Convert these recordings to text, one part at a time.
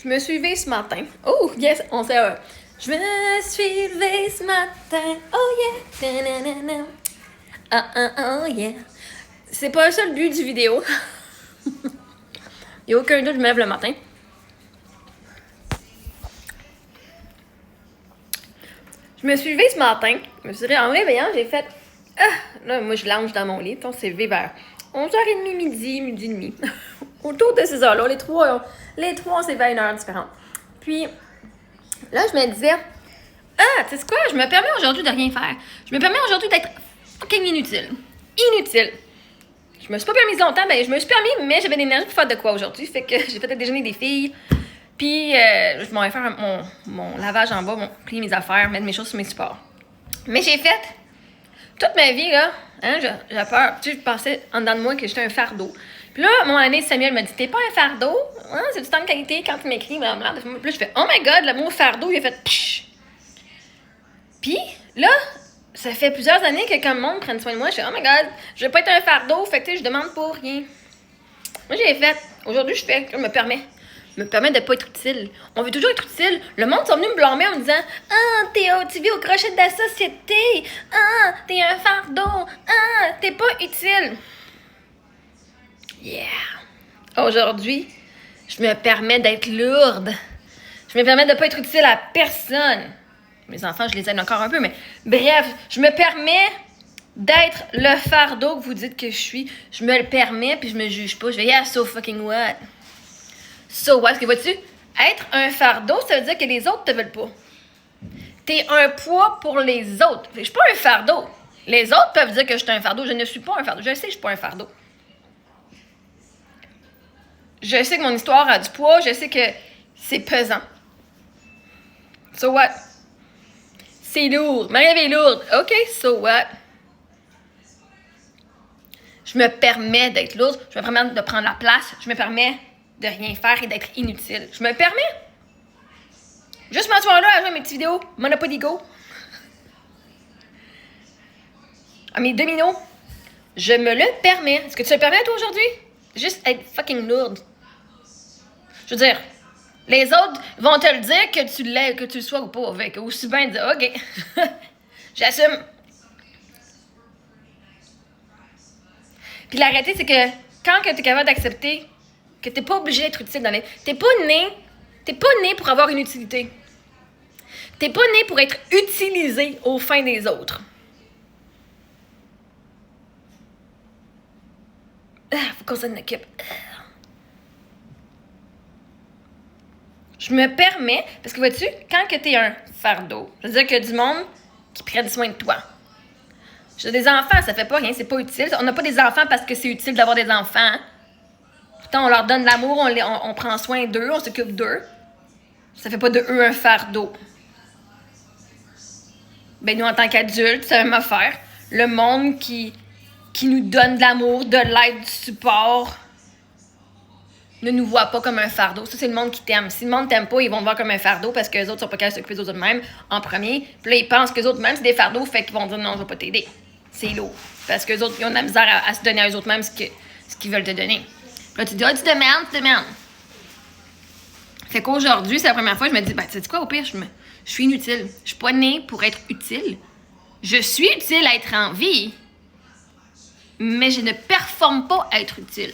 Je me suis levée ce matin. Oh, yes, on sait. Je me suis levée ce matin. Oh, yeah. Da-na-na-na. Oh, yeah. C'est pas ça le but du vidéo. Il n'y a aucun doute, je me lève le matin. Je me suis levée ce matin. Je me suis dit, en me réveillant, j'ai fait. Là, moi, je lounge dans mon lit. On s'est levé vers 11h30, midi et demi. Autour de ces heures-là. Les trois, on s'est levé à une heure différente. Puis, là, je me disais, tu sais quoi, je me permets aujourd'hui de rien faire. Je me permets aujourd'hui d'être fucking inutile. Inutile. Je me suis pas permise longtemps, mais je me suis permis, mais j'avais l'énergie pour faire de quoi aujourd'hui. Fait que j'ai fait le déjeuner des filles. Puis, je m'en vais faire mon lavage en bas, plier mes affaires, mettre mes choses sur mes supports. Mais j'ai fait toute ma vie, là, hein, j'ai peur. Tu sais, je pensais en dedans de moi que j'étais un fardeau. Puis là, à un moment donné, Samuel m'a dit, t'es pas un fardeau? Hein, c'est du temps de qualité quand tu m'écris. Puis là, je fais, oh my god, le mot fardeau, il a fait psh. Puis là, ça fait plusieurs années que quand le monde prenne soin de moi, je fais, oh my god, je veux pas être un fardeau, fait que tu sais, je demande pour rien. Moi, j'ai fait, aujourd'hui, je me permets de pas être utile. On veut toujours être utile. Le monde sont venus me blâmer en me disant, tu vis au crochet de la société. T'es un fardeau. T'es pas utile. Yeah. Aujourd'hui, je me permets d'être lourde. Je me permets de pas être utile à personne. Mes enfants, je les aide encore un peu, mais bref, je me permets d'être le fardeau que vous dites que je suis. Je me le permets, puis je me juge pas. Je vais, yeah, so fucking what? So what? Parce que vois-tu, être un fardeau, ça veut dire que les autres te veulent pas. T'es un poids pour les autres. Je suis pas un fardeau. Les autres peuvent dire que je suis un fardeau. Je ne suis pas un fardeau. Je sais que je suis pas un fardeau. Je sais que mon histoire a du poids. Je sais que c'est pesant. So what? C'est lourd. Marie-Ève est lourde. OK, so what? Je me permets d'être lourde. Je me permets de prendre la place. Je me permets de rien faire et d'être inutile. Je me permets. Juste m'asseoir là à jouer mes petites vidéos. Monopoly Go. À mes dominos. Je me le permets. Est-ce que tu le permets, toi, aujourd'hui? Juste être fucking lourde. Je veux dire, les autres vont te le dire que tu l'es, que tu le sois ou pas. Avec aussi bien dire, OK, j'assume. Puis la réalité, c'est que quand tu es capable d'accepter que tu n'es pas obligé d'être utile dans les... T'es pas né pour avoir une utilité. T'es pas né pour être utilisé aux fins des autres. Faut qu'on s'en occupe. Je me permets, parce que vois-tu, quand tu es un fardeau, ça veut dire qu'il y a du monde qui prenne soin de toi. J'ai des enfants, ça fait pas rien, c'est pas utile. On n'a pas des enfants parce que c'est utile d'avoir des enfants. Pourtant, on leur donne l'amour, on prend soin d'eux, on s'occupe d'eux. Ça fait pas de eux un fardeau. Ben nous, en tant qu'adultes, c'est la même affaire. Le monde qui nous donne de l'amour, de l'aide, du support, ne nous voit pas comme un fardeau. Ça, c'est le monde qui t'aime. Si le monde t'aime pas, ils vont te voir comme un fardeau parce que les autres sont pas capables de s'occuper des autres mêmes en premier. Puis là, ils pensent que les autres mêmes, c'est des fardeaux, fait qu'ils vont dire non, je vais pas t'aider. C'est lourd. Parce que les autres, ils ont de la misère à se donner à eux autres mêmes ce qu'ils veulent te donner. Puis là, tu dis, tu demandes. Fait qu'aujourd'hui, c'est la première fois que je me dis, tu sais quoi, au pire, je suis inutile. Je suis pas née pour être utile. Je suis utile à être en vie, mais je ne performe pas à être utile.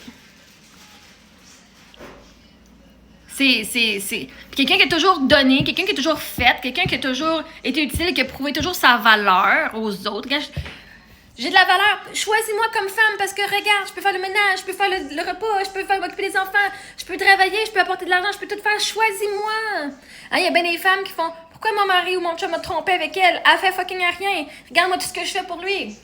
C'est quelqu'un qui a toujours donné, quelqu'un qui a toujours fait, quelqu'un qui a toujours été utile, qui a prouvé toujours sa valeur aux autres. Regarde, j'ai de la valeur. Choisis-moi comme femme parce que regarde, je peux faire le ménage, je peux faire le repas, je peux faire m'occuper des enfants, je peux travailler, je peux apporter de l'argent, je peux tout faire. Choisis-moi. Il y a bien des femmes qui font, pourquoi mon mari ou mon chum m'a trompé avec elle? Elle fait fucking rien. Regarde-moi tout ce que je fais pour lui.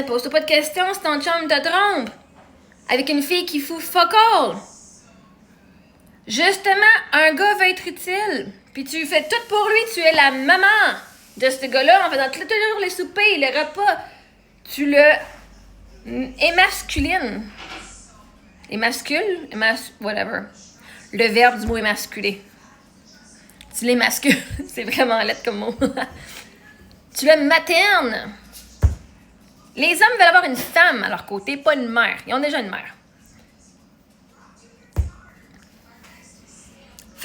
Pose-toi pas de questions si ton chum te trompe. Avec une fille qui fout fuck all. Justement, un gars veut être utile. Puis tu fais tout pour lui. Tu es la maman de ce gars-là en faisant toujours les soupers, les repas. Tu le émasculines. Émascule? Whatever. Le verbe du mot émasculer. Tu l'émascules. C'est vraiment lettre comme mot. Tu le maternes. Les hommes veulent avoir une femme à leur côté, pas une mère. Ils ont déjà une mère.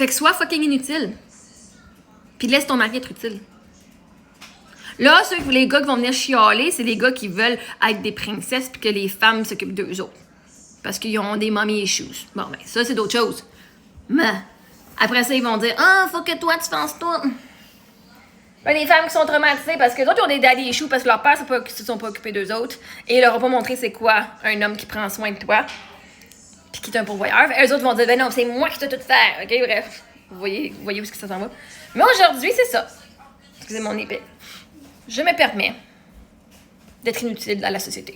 Fait que sois fucking inutile. Puis laisse ton mari être utile. Là, les gars qui vont venir chialer, c'est les gars qui veulent être des princesses puis que les femmes s'occupent d'eux autres. Parce qu'ils ont des mommy issues. Bon, ben, ça, c'est d'autres choses. Mais, après ça, ils vont dire « Ah, faut que toi, tu fasses tout. » Ben, les femmes qui sont traumatisées parce que les autres, ils ont des daddy issues parce que leurs pères se sont pas occupés d'eux autres et ils leur ont pas montré c'est quoi un homme qui prend soin de toi puis qui est un pourvoyeur. Et eux autres vont dire « Ben non, c'est moi qui dois tout faire. » OK, bref. Vous voyez où est-ce que ça s'en va. Mais aujourd'hui, c'est ça. Excusez mon épée. Je me permets d'être inutile à la société.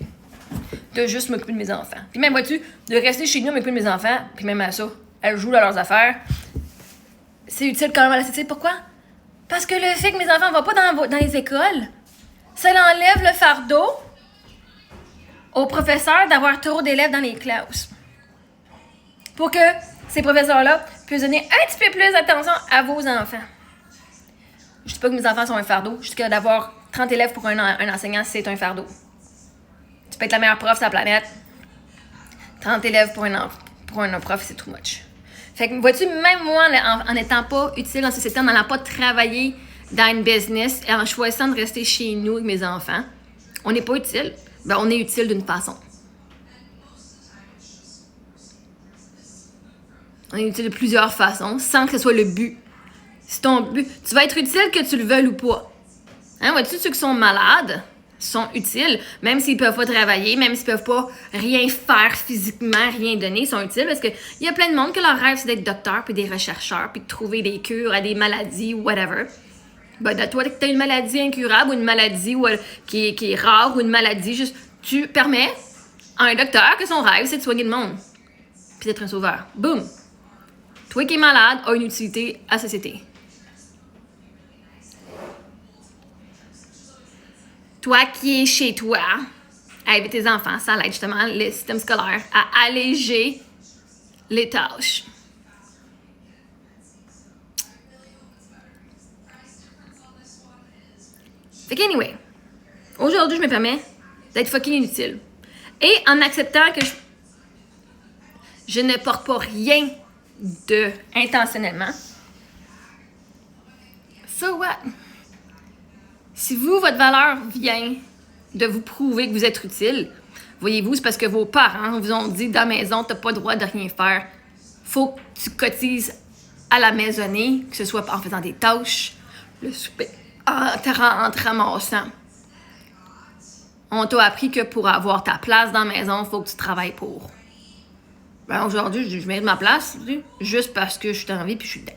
De juste m'occuper de mes enfants. Puis même, vois-tu, de rester chez nous à m'occuper de mes enfants, puis même à ça, elles jouent dans leurs affaires. C'est utile quand même à la société. Pourquoi? Parce que le fait que mes enfants ne vont pas dans les écoles, ça enlève le fardeau aux professeurs d'avoir trop d'élèves dans les classes. Pour que ces professeurs-là puissent donner un petit peu plus d'attention à vos enfants. Je ne dis pas que mes enfants sont un fardeau. Je dis que d'avoir 30 élèves pour un enseignant, c'est un fardeau. Tu peux être la meilleure prof sur la planète. 30 élèves pour un prof, c'est too much. Fait que, vois-tu, même moi, en n'étant pas utile dans la société, en n'allant pas travailler dans une business et en choisissant de rester chez nous avec mes enfants, on n'est pas utile. Ben, on est utile d'une façon. On est utile de plusieurs façons, sans que ce soit le but. C'est ton but. Tu vas être utile que tu le veuilles ou pas. Hein, vois-tu, ceux qui sont malades sont utiles, même s'ils peuvent pas travailler, même s'ils peuvent pas rien faire physiquement, rien donner, ils sont utiles parce qu'il y a plein de monde que leur rêve, c'est d'être docteur, puis des rechercheurs, puis de trouver des cures à des maladies, whatever. Ben, de toi, que tu as une maladie incurable ou une maladie qui est rare ou une maladie, juste, tu permets à un docteur que son rêve, c'est de soigner le monde, puis d'être un sauveur. Boum! Toi qui es malade a une utilité à la société. Toi qui es chez toi, avec tes enfants, ça aide justement le système scolaire à alléger les tâches. Fait qu'anyway, aujourd'hui, je me permets d'être fucking inutile. Et en acceptant que je ne porte pas rien de intentionnellement. So what? Si vous, votre valeur vient de vous prouver que vous êtes utile, voyez-vous, c'est parce que vos parents vous ont dit dans la maison, t'as pas le droit de rien faire. Faut que tu cotises à la maisonnée, que ce soit en faisant des tâches, le souper, en te ramassant. On t'a appris que pour avoir ta place dans la maison, il faut que tu travailles pour. Ben aujourd'hui, je mérite ma place, juste parce que je suis en vie puis je suis dedans.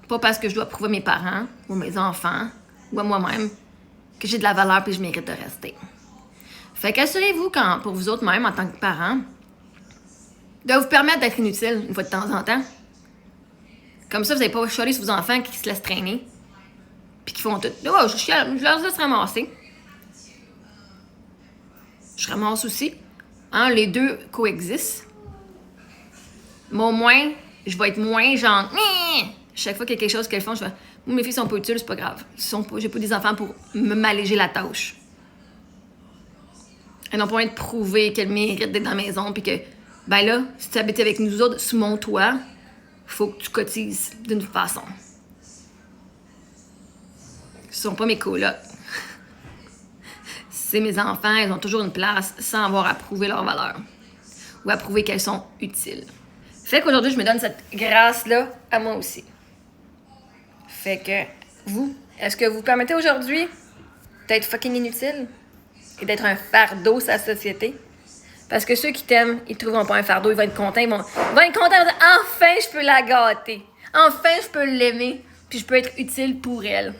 Pas parce que je dois prouver à mes parents, ou à mes enfants, ou à moi-même, que j'ai de la valeur puis je mérite de rester. Fait qu'assurez-vous, pour vous autres même, en tant que parents, de vous permettre d'être inutile une fois de temps en temps. Comme ça, vous n'avez pas chialé sur vos enfants qui se laissent traîner, puis qui font tout. Oh, je leur laisse ramasser. Je ramasse aussi. Hein, les deux coexistent. Mais au moins, je vais être moins genre... Chaque fois qu'il y a quelque chose qu'elles font, je fais « Mes filles sont pas utiles, c'est pas grave. J'ai pas des enfants pour m'alléger la tâche. » Elles n'ont pas envie de prouver qu'elles méritent d'être dans la maison, puis que, ben là, si tu habites avec nous autres, sous mon toit, faut que tu cotises d'une façon. Ce sont pas mes colocs. C'est mes enfants, elles ont toujours une place sans avoir à prouver leur valeur ou à prouver qu'elles sont utiles. Fait qu'aujourd'hui, je me donne cette grâce-là à moi aussi. Fait que, vous, est-ce que vous permettez aujourd'hui d'être fucking inutile et d'être un fardeau sur la société? Parce que ceux qui t'aiment, ils ne trouveront pas un fardeau, ils vont être contents, ils vont être contents, ils vont dire « Enfin, je peux la gâter. Enfin, je peux l'aimer, puis je peux être utile pour elle. »